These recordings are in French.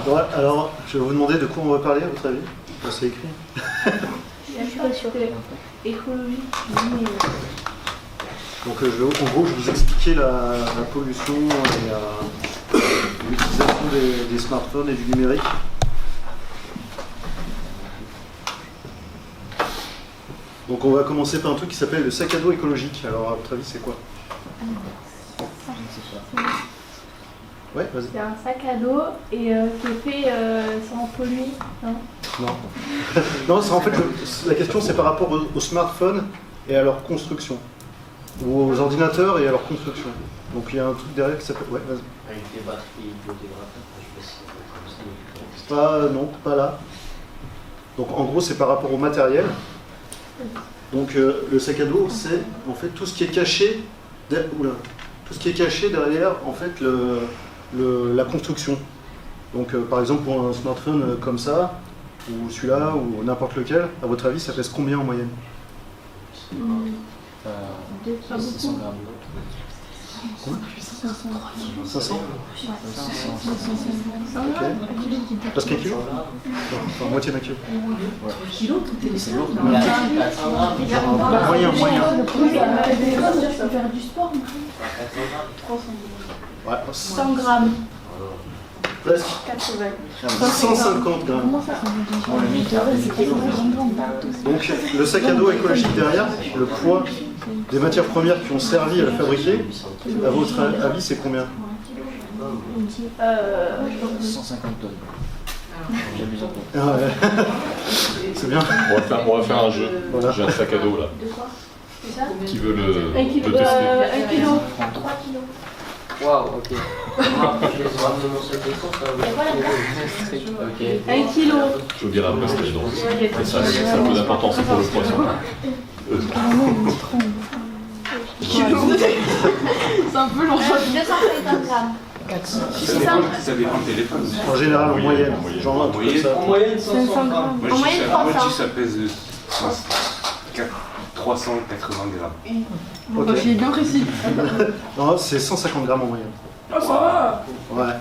Ouais, alors, je vais vous demander de quoi on va parler, à votre avis. C'est écrit. Je suis pas sûre. Écologie. Donc, en gros, je vais vous expliquer la pollution et l'utilisation des smartphones et du numérique. Donc, on va commencer par un truc qui s'appelle le sac à dos écologique. Alors, à votre avis, c'est quoi? Ouais, vas-y. C'est un sac à dos et qui est fait sans polluer, non? Non. Non, en fait, la question, c'est par rapport aux smartphones et à leur construction. Ou aux ordinateurs et à leur construction. Donc, il y a un truc derrière qui s'appelle... Ouais, vas-y. Avec des batteries biodégradables, je sais pas si Non, pas là. Donc, en gros, c'est par rapport au matériel. Donc, le sac à dos, c'est en fait tout ce qui est caché... tout ce qui est caché derrière, en fait, la construction. Donc, par exemple, pour un smartphone comme ça, ou celui-là, ou n'importe lequel, à votre avis, ça pèse combien en moyenne? 500 grammes. Combien? 500? Ok. Parce qu'un kilo? Non, enfin, moitié d'un kilo. C'est lourd. Moyen. Tu peux faire du sport, Ouais, 100 grammes. presque. 80. 150 grammes. Donc le sac à dos écologique derrière, le poids des matières premières qui ont servi à le fabriquer, à votre avis, c'est combien? 150 tonnes. J'abuse un peu. Ah ouais. C'est bien. On va faire un jeu. Voilà. J'ai un sac à dos là. De quoi? C'est ça? Qui veut le 1 kilo. tester? 1 kilo. 3 kilos. Waouh, ok. Je vais ramener mon sac de course. Ok. 1 kilo. Je vous dirai après ce qu'il y a dedans. Et ça a un peu d'importance pour le poisson. C'est un peu long. 250 grammes. Ça dépend du téléphone. En général, en moyenne. Genre un truc comme ça. En moyenne, 500 grammes. En moyenne, moi, je 300. dis ça pèse 380 grammes. Ok. Je suis bien précis. Non, c'est 150 grammes en moyenne. Oh, ça va. Ouais.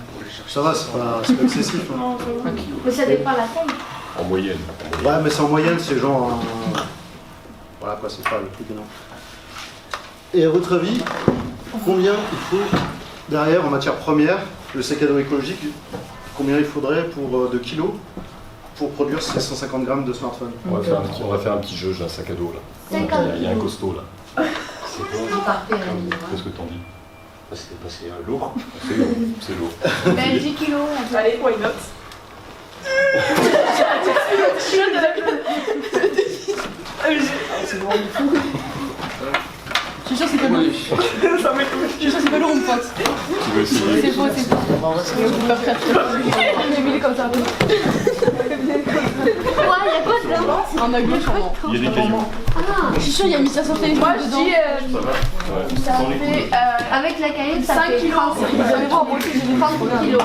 Ça va, c'est pas excessif. Hein. Mais ça dépend de la taille. En moyenne. Ouais, mais c'est en moyenne, c'est genre... Voilà quoi, c'est pas le truc énorme. Et à votre avis, combien il faut derrière en matière première, le sac à dos écologique, combien il faudrait de kilos pour produire ces 150 grammes de smartphone? On va faire un petit jeu, j'ai un sac à dos là. 50. Il y a un costaud là. Qu'est-ce que t'en dis? C'est lourd. C'est lourd. Ben 10 kilos. Allez, why not? Je suis sûre que c'est pas lourd. Je suis sûre que c'est pas lourd, mon pote. Tu veux essayer? C'est faux, c'est faux. J'ai mis comme ça. Ouais, il y a quoi dedans? Un agneau, je crois. Il y a des cailloux. Je suis sûre qu'il y a mis ça sur téléphone. Moi, je dis. Ça va? Ouais. Ça Sans les fait. couilles. Avec la cahier, ça fait 5 kilos. Vous avez pas embauché, j'ai 30 kilos.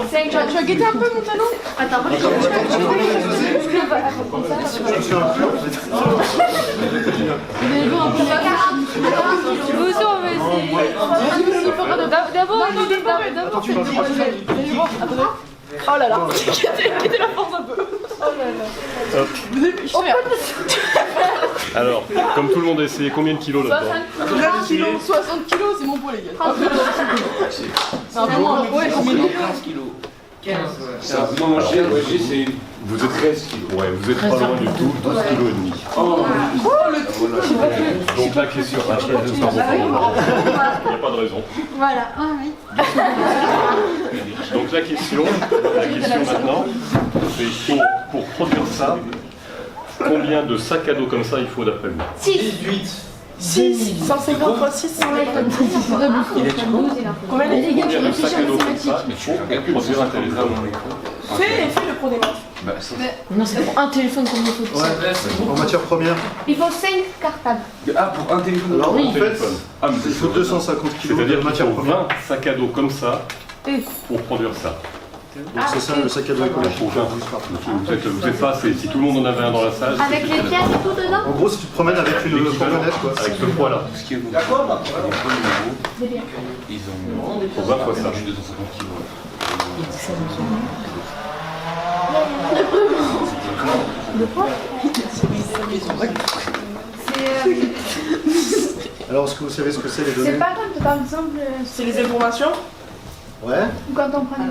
Tu vas guetter un peu mon talon? Attends, moi, je suis un peu, en fait. Vous aussi, on va essayer. D'abord, Attends, tu vas faire ça. oh là là. Quittez la force un peu. Oh là là. Alors, comme tout le monde a essayé, combien de kilos là-dedans? 9 kilos, 60 kilos, c'est mon poids, les gars. C'est un peu moins. Ouais, 15 kilos. 15. Moi, j'ai c'est Vous êtes 13 kilos. Ouais, vous êtes pas loin du tout, 12 kilos et demi. Donc la question, il n'y a pas de raison. Voilà. Ah oui. Donc la question maintenant, c'est pour produire ça, combien de sacs à dos comme ça il faut d'après vous? 6, 150 fois 6, 100 Combien les Combien de sacs à dos comme ça il faut pour produire un téléphone? Fais le pro des maths. Non, c'est pour un téléphone qu'on me faut. Ouais, en matière première. Il faut 5 cartables. Ah, pour un téléphone. Alors, en fait, téléphone. Ah, mais il faut 250 kg de C'est-à-dire qu'il matière faut première. 20 sacs à dos comme ça pour produire ça. Donc c'est ça le sac à dos écologique. Vous faites pas, si tout le monde en avait un dans la salle. Avec les pièces et tout dedans? En gros, si tu te promènes avec une fourgonnette, quoi. Avec ce poids là. Ce qui est ils ont Pour 20 fois ça. 250 kilos. Alors, est-ce que vous savez ce que c'est les données? C'est pas comme par exemple. C'est les informations. Ouais. Quand on prend.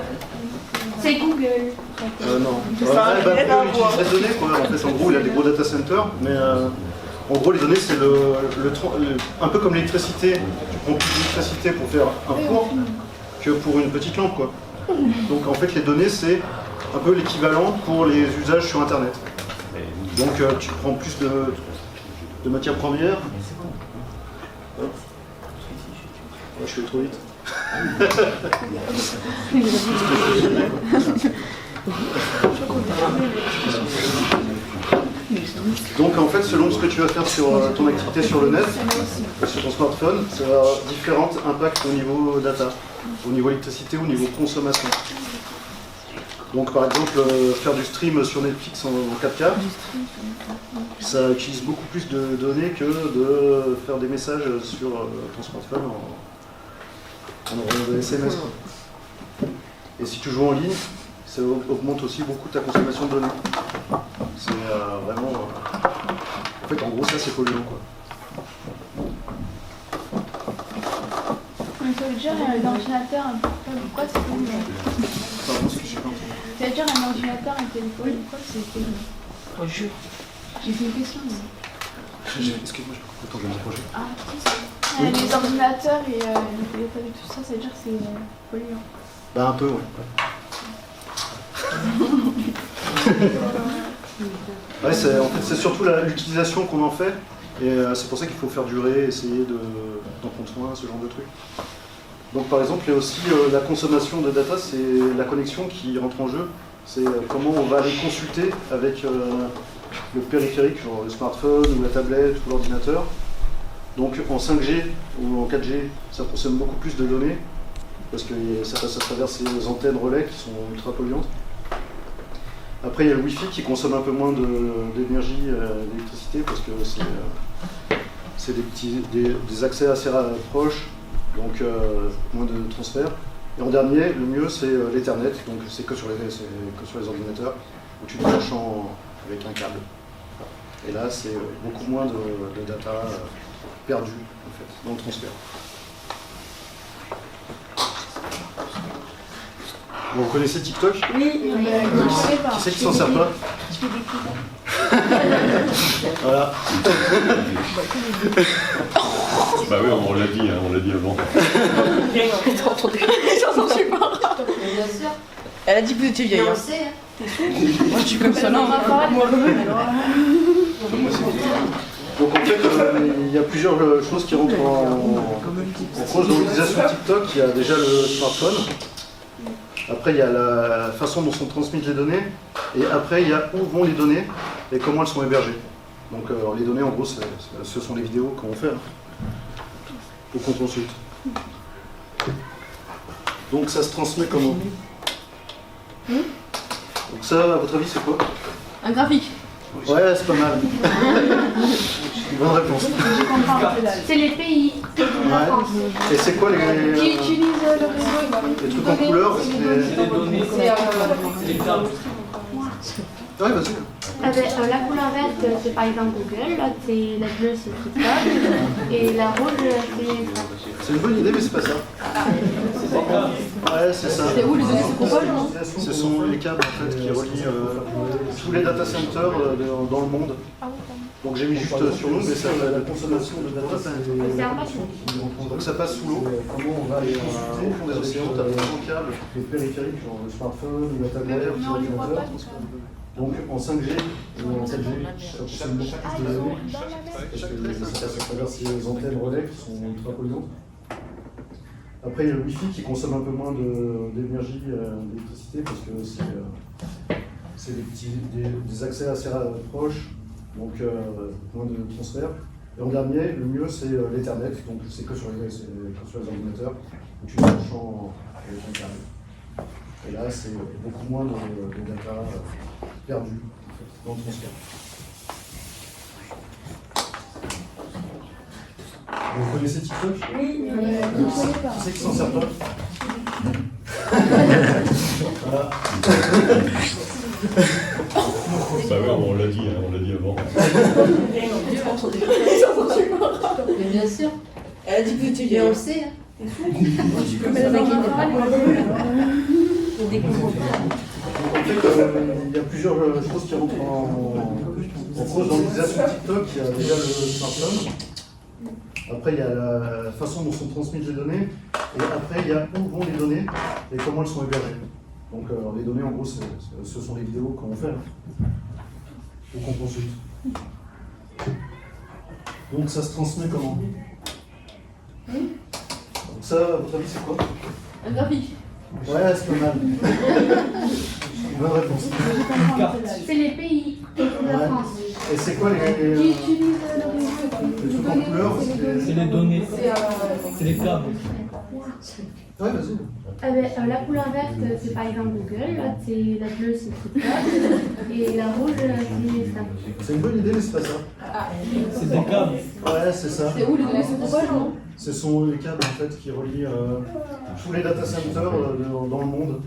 C'est Google. Non. Ça a rien à il voir. utilise les données, quoi. En fait, en gros, il a des gros data centers, mais en gros, les données, c'est un peu comme l'électricité. Tu prends plus d'électricité pour faire un four que pour une petite lampe, quoi. Donc, en fait, les données, c'est un peu l'équivalent pour les usages sur Internet. Donc, tu prends plus de matières premières. Hop. Ouais, je fais trop vite. Donc en fait, selon ce que tu vas faire sur ton activité sur le net, sur ton smartphone, ça va avoir différents impacts au niveau data, au niveau électricité, au niveau consommation. Donc par exemple, faire du stream sur Netflix en 4K, ça utilise beaucoup plus de données que de faire des messages sur ton smartphone en envoyant des SMS. Quoi. Et si tu joues en ligne, ça augmente aussi beaucoup ta consommation de données. C'est vraiment... En fait, en gros, ça, c'est polluant, quoi. Mais ça veut dire l'ordinateur, pourquoi c'est polluant? Pardon, ce que je sais pas. Ça veut dire un ordinateur, un téléphone, pourquoi c'est polluant? Oh, jure. J'ai fait une question. Mais... Excuse-moi, je peux pas comprendre le projet. Ah, les ordinateurs et les téléphones et tout ça, ça veut dire que c'est polluant. Bah, un peu, ouais. Ouais, en fait, c'est surtout l'utilisation qu'on en fait, et c'est pour ça qu'il faut faire durer, essayer d'en prendre soin, ce genre de trucs. Donc par exemple, il y a aussi la consommation de data, c'est la connexion qui rentre en jeu, c'est comment on va aller consulter avec le périphérique, genre le smartphone ou la tablette ou l'ordinateur. Donc en 5G ou en 4G, ça consomme beaucoup plus de données, parce que ça passe à travers ces antennes relais qui sont ultra polluantes. Après, il y a le Wi-Fi qui consomme un peu moins d'énergie, d'électricité, parce que c'est des accès assez proches, donc moins de transfert. Et en dernier, le mieux, c'est l'Ethernet, donc c'est que sur les ordinateurs, où tu te branches avec un câble. Et là, c'est beaucoup moins de data perdue, en fait, dans le transfert. Bon, vous connaissez TikTok? Oui, Qui c'est qui s'en sert pas? Voilà. Bah oui, on l'a dit, hein, on l'a dit avant. T'as entendu? J'en suis pas. Bien sûr, Elle a dit que vous étiez vieille. on Hein. le sait. Hein. Moi, je suis comme ça, non. Moi, Donc en fait, il y a plusieurs choses qui rentrent en cause dans l'utilisation de TikTok. Il y a déjà le smartphone. Après, il y a la façon dont sont transmises les données. Et après, il y a où vont les données et comment elles sont hébergées. Donc les données, en gros, ce sont les vidéos qu'on fait, ou qu'on consulte. Donc ça se transmet comment? Donc ça, à votre avis, c'est quoi? Un graphique. Ouais, c'est pas mal. Bonne réponse. C'est les pays. Ouais. Et c'est quoi Qui utilisent le réseau? les trucs en couleur? Ouais, vas-y. La couleur verte, c'est par exemple Google, là, la bleue, c'est TikTok, et la rouge, c'est... C'est une bonne idée, mais c'est pas ça. Ouais, c'est ça. C'est où les données se composent, non? Ce sont les câbles en fait, qui relient tous les data centers dans le monde. Donc j'ai mis juste sur nous, mais ça, la consommation de data, donc ça passe sous l'eau. Comment on va aller au fond des océans, tu as des câbles, les périphériques, genre le smartphone ou la tablette, l'ordinateur. Donc en 5G ou en 4G, ça consomme beaucoup plus de données, parce que ça passe à travers ces antennes relais qui sont ultra polluantes. Après, il y a le Wi-Fi qui consomme un peu moins d'énergie, d'électricité, parce que c'est des accès assez proches, donc moins de transfert. Et en dernier, le mieux, c'est l'Ethernet, donc c'est que sur les ordinateurs, où tu branches avec un câble. Et là, c'est beaucoup moins de data perdue, en fait, dans le transfert. Vous connaissez TikTok? Oui, Qui c'est qui s'en sert pas? Voilà. Bah ouais, on l'a dit avant. Mais bien sûr. Elle a dit que tu Et on le sait. Hein. Mais Ne vous inquiétez pas, on découvre pas. En fait, il y a plusieurs choses qui rentrent en cause dans l'utilisation de TikTok. Il y a déjà le smartphone. Après, il y a la façon dont sont transmises les données. Et après, il y a où vont les données et comment elles sont hébergées. Donc, les données, en gros, ce sont les vidéos qu'on fait ou qu'on consulte. Donc, ça se transmet comment? Donc ça, à votre avis, c'est quoi? Un graphique. Ouais, c'est pas mal. Bonne réponse. C'est les pays de Ouais. France. Et c'est quoi Qui utilisent les trucs en couleur? C'est les données, c'est les câbles. Ouais, vas-y. La couleur verte, c'est par exemple Google, là, la bleue, c'est TikTok, et la rouge, c'est Snap. C'est une bonne idée, mais c'est pas ça. C'est des câbles. Ouais, c'est ça. C'est où les données sont proches, non? Ce sont les câbles en fait qui relient tous les data centers dans le monde.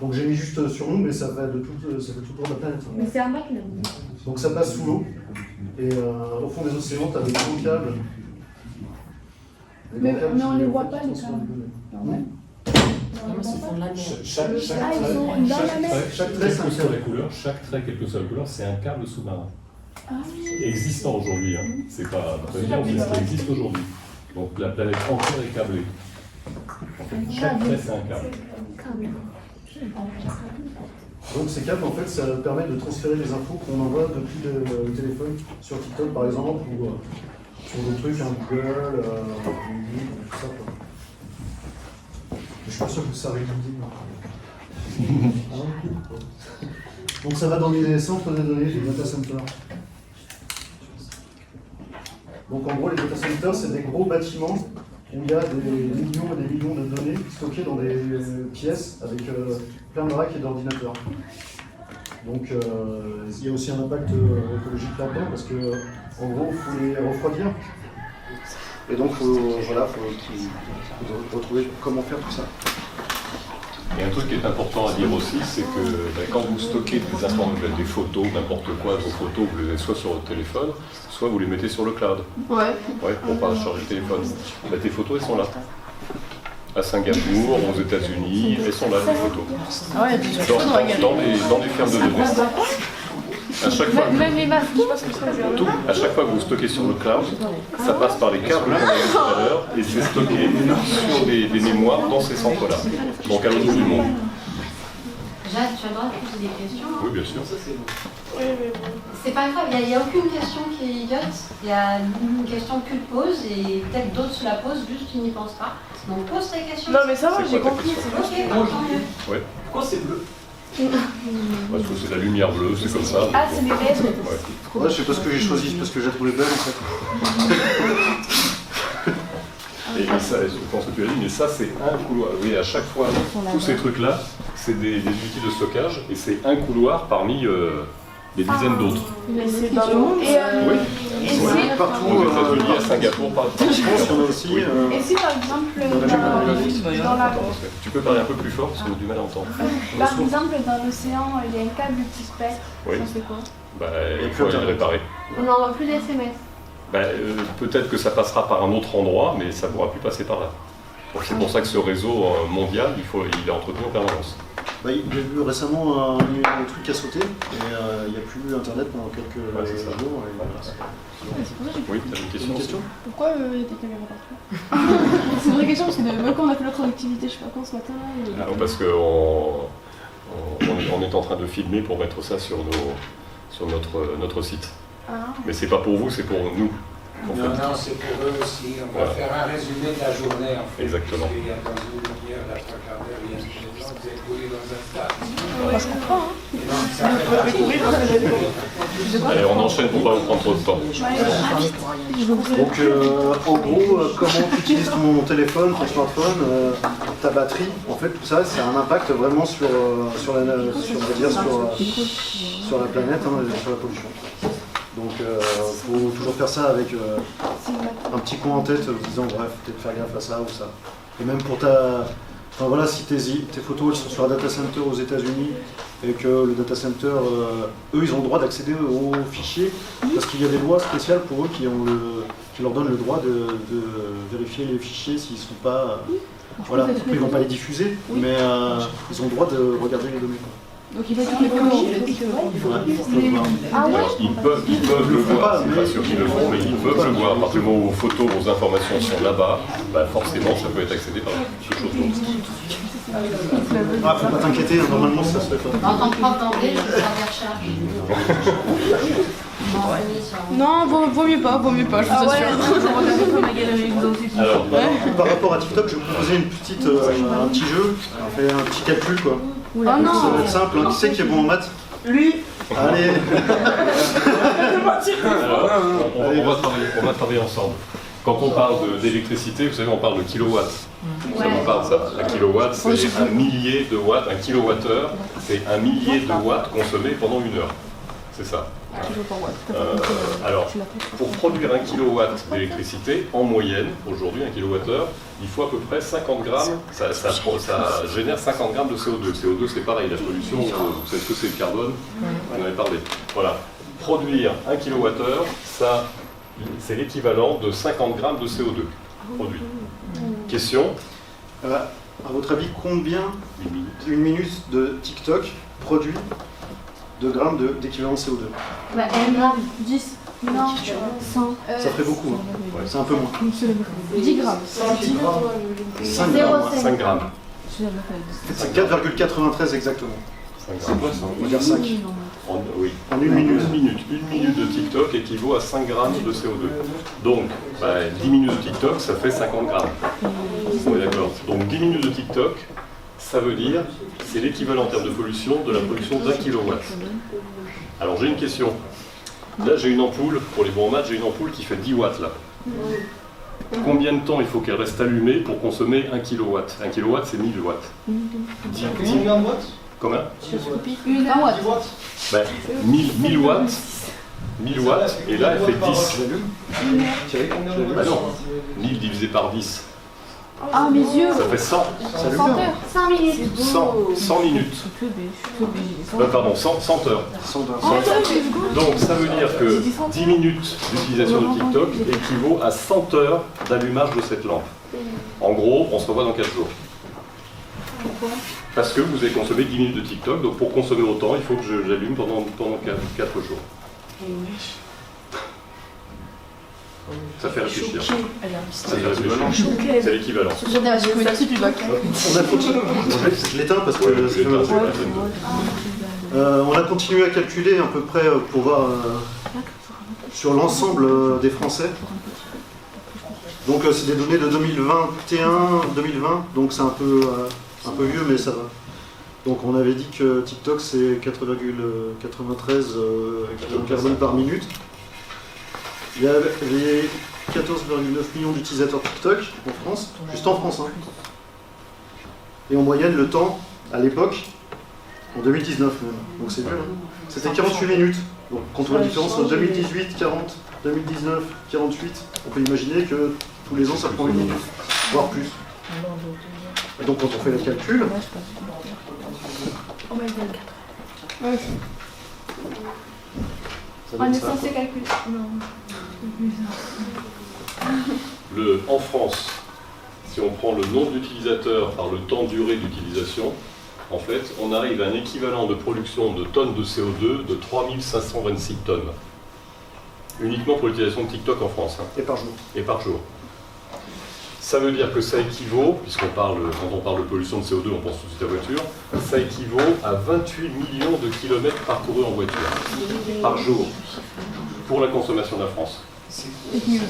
Donc j'ai mis juste sur nous, mais ça fait tout le tour de la planète. Mais c'est un bac là. Donc ça passe sous l'eau. Et au fond des océans, tu as des grands câbles. Mais on les voit pas, les câbles. Ouais. Chaque Ah, ils sont dans la mer. trait, Quelle c'est un que soit câble. la couleur, chaque trait, quelle que soit la couleur, c'est un câble sous-marin. Existant aujourd'hui, hein. C'est pas très bien, mais ça existe aujourd'hui. Donc la planète entière est câblée. Chaque trait, c'est un câble. Donc ces câbles, en fait, ça permet de transférer les infos qu'on envoie depuis le téléphone sur TikTok, par exemple, ou sur d'autres trucs, un Google, tout ça. Quoi. Je suis pas sûr que ça arrive Donc ça va dans les centres de données, les data centers. Donc en gros, les data centers, c'est des gros bâtiments où il y a des millions et des millions de données stockées dans des pièces avec plein de racks et d'ordinateurs. Donc il y a aussi un impact écologique là-dedans parce que en gros, il faut les refroidir. Et donc voilà, faut retrouver comment faire tout ça. Et un truc qui est important à dire aussi, c'est que quand vous stockez des informations, des photos, n'importe quoi, vos photos, vous les avez soit sur votre téléphone, soit vous les mettez sur le cloud. Ouais. Ouais, pour pas charger le téléphone. Bah, tes photos, elles sont là. À Singapour, aux États-Unis, elles sont là, les photos. Ah ouais, Dans des fermes de données. À chaque fois, Même les masques, je pense que c'est tout, à chaque fois que vous stockez sur le cloud, ça passe par les câbles qu'on a vu tout à l'heure et c'est stocké sur des mémoires dans ces centres-là. Donc à l'autre bout du monde. Jade, tu as le droit de poser des questions. Hein. Oui, bien sûr. C'est pas grave, il n'y a aucune question qui est idiote. Il y a une question que tu te poses et peut-être d'autres se la posent, juste tu n'y penses pas. Donc pose ta question. Non mais ça va, C'est j'ai quoi ta compris. question? C'est Ok, bon. bah, tant mieux. Ouais. Pourquoi c'est bleu? Parce que c'est la lumière bleue, c'est comme ça. Ah, c'est les LED. Ouais. Ouais, je sais pas ce que j'ai choisi, parce que j'ai trouvé belle en fait. Et ça, je pense que tu as dit, mais ça c'est un couloir. Oui, à chaque fois, tous ces trucs-là, c'est des outils de stockage et c'est un couloir parmi des dizaines d'autres. Mais c'est dans le monde. Oui. Et si, Partout, Aux États-Unis, à Singapour, par exemple. je pense qu'il y en a aussi. et si par exemple dans la Tu peux parler un peu plus fort parce qu'on a du mal à entendre. par exemple dans l'océan, il y a un câble qui se pète. Oui. Ça c'est quoi? Bah, il faut aller le réparer. On n'envoie plus d'SMS. Bah, peut-être que ça passera par un autre endroit, mais ça ne pourra plus passer par là. Donc c'est pour ça que ce réseau mondial, il est entretenu en permanence. Bah, il y a eu récemment un truc qui a sauté et il n'y a plus internet pendant quelques c'est ça. jours. Oui, tu as une question, Une question Pourquoi il y a des caméras partout? C'est une vraie question parce que même quand on a fait notre activité, je sais pas quand ce matin. Parce qu'on on est en train de filmer pour mettre ça sur notre site. Ah. Mais c'est pas pour vous, c'est pour nous. En fait. Non, c'est pour eux aussi. On va Voilà. faire un résumé de la journée, en fait. Exactement. Parce qu'il y a dans une demi-heure, là, 3 quarts d'heure, il y a des gens qui vous écoulés dans un stade. Bah, je comprends. Hein. Et donc, ça fait Allez, on enchaîne pour pas vous prendre trop de temps. Donc en gros, comment tu utilises ton téléphone, ton smartphone, ta batterie, en fait tout ça, c'est un impact vraiment sur la planète, hein, sur la pollution. Donc faut toujours faire ça avec un petit coin en tête, en disant bref, peut-être faire gaffe à ça ou ça. Et même pour ta... Enfin voilà, si tes photos elles sont sur un data center aux États-Unis et que le data center, eux, ils ont le droit d'accéder aux fichiers parce qu'il y a des lois spéciales pour eux qui leur donnent le droit de vérifier les fichiers s'ils sont pas... voilà, après, ils vont pas les diffuser, mais ils ont le droit de regarder les données. Donc il va toutes les communiquer. Alors, ils peuvent le voir, c'est pas sûr qu'ils le font, mais ils peuvent le voir. À partir du moment où vos photos, vos informations sont là-bas, bah forcément ça peut être accédé par quelque chose d'autre. Ah, faut pas t'inquiéter, normalement ça se fait pas. En tant que prof d'anglais, je vais faire des recherches. Non, vaut mieux pas, je vous assure. Alors, par rapport à TikTok, je vais vous proposer un petit jeu, un petit calcul quoi. Oh Ça non. va être simple, hein. Qui c'est qui est bon en maths? Lui. Allez. Alors, on va travailler ensemble. Quand on parle d'électricité, vous savez, on parle de kilowatts. Ça vous parle ça? Un kilowatt, c'est un millier de watts. Un kilowattheure, c'est un millier de watts consommés pendant une heure. C'est ça. Alors, pour produire 1 kW d'électricité, en moyenne, aujourd'hui, 1 kWh, il faut à peu près 50 grammes, ça génère 50 grammes de CO2. Le CO2, c'est pareil, la pollution, vous savez ce que c'est le carbone? On en avait parlé. Voilà. Produire 1 kWh, c'est l'équivalent de 50 grammes de CO2 produit. Question? À votre avis, combien une minute de TikTok produit de grammes d'équivalent CO2? Bah, 1 gramme. 10. Non, 100. Ça ferait beaucoup, hein. C'est un peu moins. 10 grammes. 5 grammes. 5 grammes. C'est 4,93 exactement. 5 grammes. On va dire 5. Oui. En une minute. Une minute de TikTok équivaut à 5 grammes de CO2. Donc, 10 minutes de TikTok, ça fait 50 grammes. On est d'accord. Donc, 10 minutes de TikTok, ça veut dire, c'est l'équivalent en termes de pollution de la production d'1 kilowatt. Alors, j'ai une question. Là, j'ai une ampoule, pour les bons en maths, j'ai une ampoule qui fait 10 watts là. Combien de temps il faut qu'elle reste allumée pour consommer 1 kilowatt? 1 kilowatt, c'est 1000 watts. 10 watts? Combien? 1 watt. 1000 watts. 1000 watts, et là, elle fait 10. Bah non, 1000 divisé par 10. Ah, mes yeux. Ça fait 100. 100 minutes. 100 minutes. Pardon, 100 heures. Donc ça veut dire que 10 minutes d'utilisation de TikTok équivaut à 100 heures d'allumage de cette lampe. En gros, on se revoit dans 4 jours. Parce que vous avez consommé 10 minutes de TikTok, donc pour consommer autant, il faut que j'allume pendant 4 jours. Ça fait réfléchir. Ça fait réfléchir. C'est l'équivalent. Je l'éteins parce que on a continué à calculer à peu près pour voir sur l'ensemble des Français. Donc c'est des données de 2021-2020, donc c'est un peu vieux, mais ça va. Donc on avait dit que TikTok c'est 4,93 kg de carbone par minute. Il y avait 14,9 millions d'utilisateurs TikTok en France, juste en France. Hein. Et en moyenne, le temps, à l'époque, en 2019 même, donc c'est vieux, hein, c'était 48 minutes. Donc quand on voit la différence entre 2018, 40, 2019, 48, on peut imaginer que tous les ans ça prend 1 minute, voire plus. Et donc quand on fait le calcul... On est censé calculer. En France, si on prend le nombre d'utilisateurs par le temps duré d'utilisation, en fait, on arrive à un équivalent de production de tonnes de CO2 de 3526 tonnes. Uniquement pour l'utilisation de TikTok en France. Hein. Et par jour. Et par jour. Ça veut dire que ça équivaut, quand on parle de pollution de CO2, on pense tout de suite à voiture, ça équivaut à 28 millions de kilomètres parcourus en voiture, par jour, pour la consommation de la France. Et si,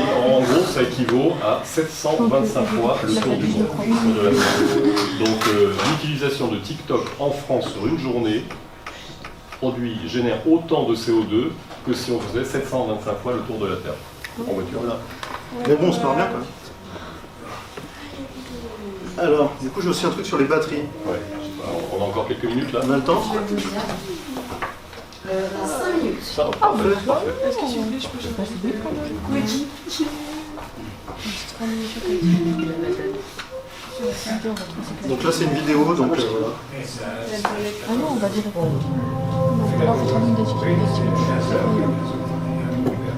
en gros, ça équivaut à 725 fois le tour du monde, le tour de la Terre. Donc, l'utilisation de TikTok en France sur une journée génère autant de CO2 que si on faisait 725 fois le tour de la Terre, en voiture. Voilà. Mais bon, on se marre bien quand même. Alors, du coup, j'ai aussi un truc sur les batteries. Ouais. On a encore quelques minutes là. On a le temps? 5 minutes. Ça, parfait. Est-ce que s'il vous plaît, je peux passer des Donc là c'est une vidéo, donc voilà. Ah non, on va dire.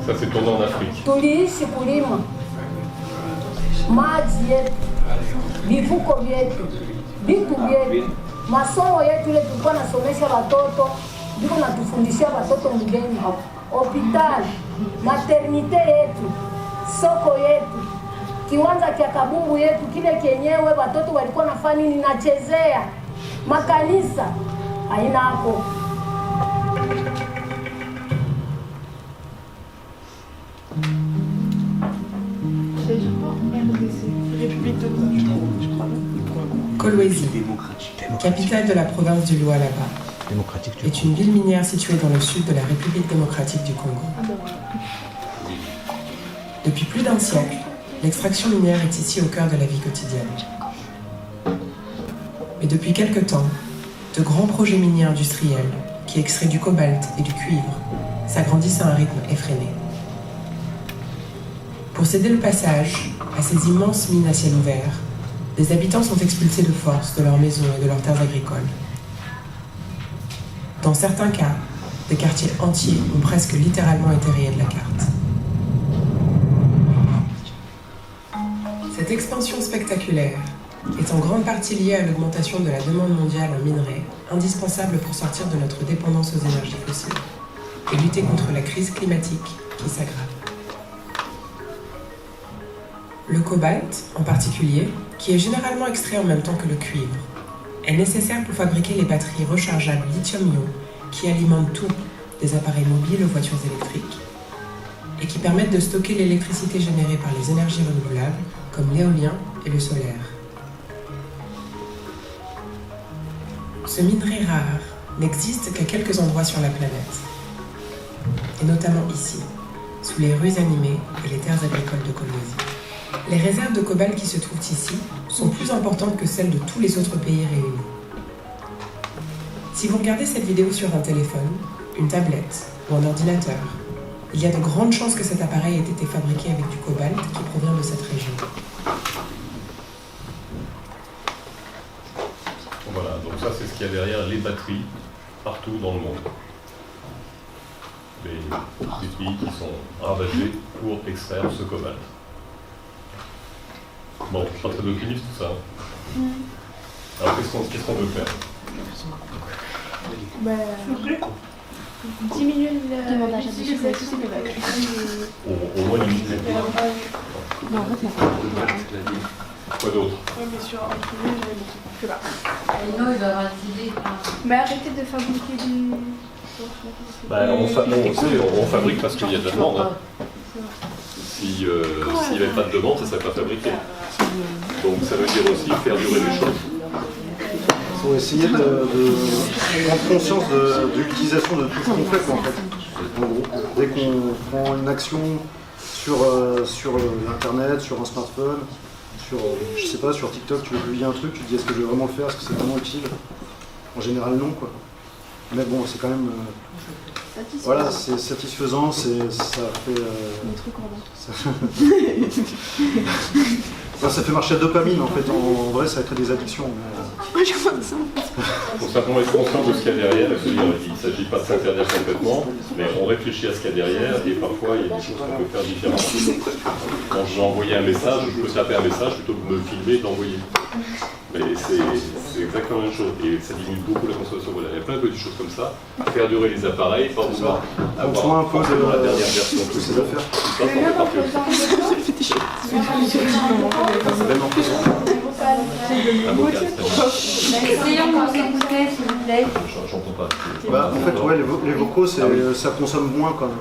Ça c'est tourné en Afrique. Tuliishi kulima maji yetu, vivuko vyetu, vitu vyetu, masomo yetu ile tulikuwa nasomesha watoto, ndiko natufundishia watoto mgeni, hospitali, maternite yetu, soko yetu, kiwanja cha kabumbu yetu kile kenyewe watoto walikuwa nafanya nini, nachezea, makanisa haina hapo. Kolwezi, capitale de la province du Lualaba, est une ville minière située dans le sud de la République démocratique du Congo. Depuis plus d'un siècle, l'extraction minière est ici au cœur de la vie quotidienne. Mais depuis quelque temps, de grands projets miniers industriels qui extraient du cobalt et du cuivre s'agrandissent à un rythme effréné. Pour céder le passage à ces immenses mines à ciel ouvert, des habitants sont expulsés de force de leurs maisons et de leurs terres agricoles. Dans certains cas, des quartiers entiers ont presque littéralement été rayés de la carte. Cette expansion spectaculaire est en grande partie liée à l'augmentation de la demande mondiale en minerais, indispensable pour sortir de notre dépendance aux énergies fossiles et lutter contre la crise climatique qui s'aggrave. Le cobalt, en particulier, qui est généralement extrait en même temps que le cuivre, est nécessaire pour fabriquer les batteries rechargeables lithium-ion qui alimentent tous, des appareils mobiles aux voitures électriques, et qui permettent de stocker l'électricité générée par les énergies renouvelables, comme l'éolien et le solaire. Ce minerai rare n'existe qu'à quelques endroits sur la planète, et notamment ici, sous les rues animées et les terres agricoles de Kolwezi. Les réserves de cobalt qui se trouvent ici sont plus importantes que celles de tous les autres pays réunis. Si vous regardez cette vidéo sur un téléphone, une tablette ou un ordinateur, il y a de grandes chances que cet appareil ait été fabriqué avec du cobalt qui provient de cette région. Voilà, donc ça c'est ce qu'il y a derrière les batteries partout dans le monde. Les pays qui sont ravagés pour extraire ce cobalt. Bon, pas très optimiste tout ça. Alors qu'est-ce qu'on veut faire? Diminuer l'utilisation des batteries. Au moins limiter. Non, en fait, non. Quoi d'autre? Oui, mais sur un privé, je sais pas. Il doit avoir des idées. Mais arrêtez de fabriquer du... On fabrique parce qu'il y a de la demande. Hein. S'il n'y avait pas de demande, ça ne serait pas fabriqué. Donc ça veut dire aussi faire durer les choses. Il faut essayer de prendre conscience de l'utilisation de tout ce qu'on fait, quoi, en fait. En gros, dès qu'on prend une action sur Internet, sur un smartphone, sur, je sais pas, sur TikTok, tu veux publier un truc, tu te dis est-ce que je vais vraiment le faire, est-ce que c'est vraiment utile? En général non, quoi. Mais bon, c'est quand même... voilà, c'est satisfaisant, ça fait... ça fait marcher la dopamine, en fait. En vrai, ça crée des addictions. Mais... Pour simplement être conscient de ce qu'il y a derrière, il ne s'agit pas de s'interdire complètement, mais on réfléchit à ce qu'il y a derrière, et parfois, il y a des choses qu'on peut faire différemment. Quand je vais envoyer un message, je peux taper un message plutôt que de me filmer et de l'envoyer. Mais c'est exactement la même chose, et ça diminue beaucoup la consommation. Voilà, il y a plein de petites choses comme ça. Faire durer les appareils, pas vouloir avoir un peu de la dernière version de ces affaires. Tout ça, ça fait partie aussi. Essayons de vous écouter, s'il vous plaît. J'entends pas. Bah, en fait, ouais, les vocaux, ça consomme moins quand même.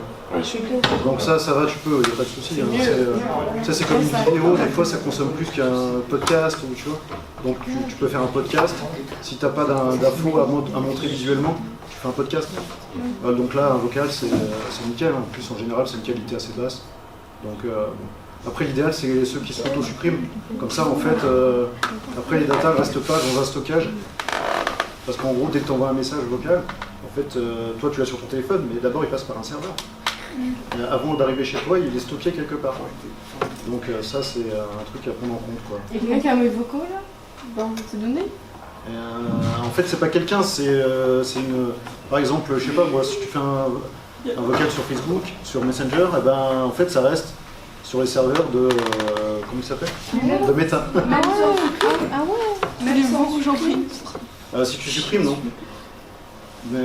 Donc ça va, tu peux, il n'y a pas de souci. Hein. Ça c'est comme une vidéo, des fois ça consomme plus qu'un podcast, tu vois. Donc tu peux faire un podcast, si tu n'as pas d'infos à montrer visuellement, tu fais un podcast. Donc là, un vocal c'est nickel, hein. En plus en général c'est une qualité assez basse. Donc après l'idéal c'est ceux qui s'auto-suppriment, comme ça en fait, après les datas ne restent pas dans un stockage. Parce qu'en gros, dès que tu envoies un message vocal, en fait, toi tu l'as sur ton téléphone, mais d'abord il passe par un serveur. Avant d'arriver chez toi, il est stocké quelque part. Donc ça, c'est un truc à prendre en compte, quoi. Et quelqu'un qui a mes vocaux, là? C'est donné. En fait, c'est pas quelqu'un, c'est une. Par exemple, je sais pas moi, si tu fais un vocal sur Facebook, sur Messenger, et ben en fait ça reste sur les serveurs de comment il s'appelle ? De Meta. Ah ouais. Mais les mots j'en Si tu supprimes, non. Mais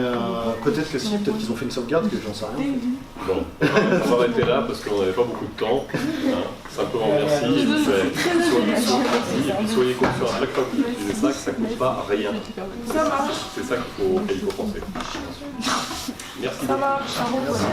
peut-être que si, peut-être qu'ils ont fait une sauvegarde, que j'en sais rien. Bon, on va arrêter là parce qu'on n'avait pas beaucoup de temps. Simplement merci. Et puis soyez conscients à chaque fois que vous utilisez ça, que ça ne coûte pas rien. Ça marche. C'est ça qu'il faut penser. Merci. Ça marche. Merci.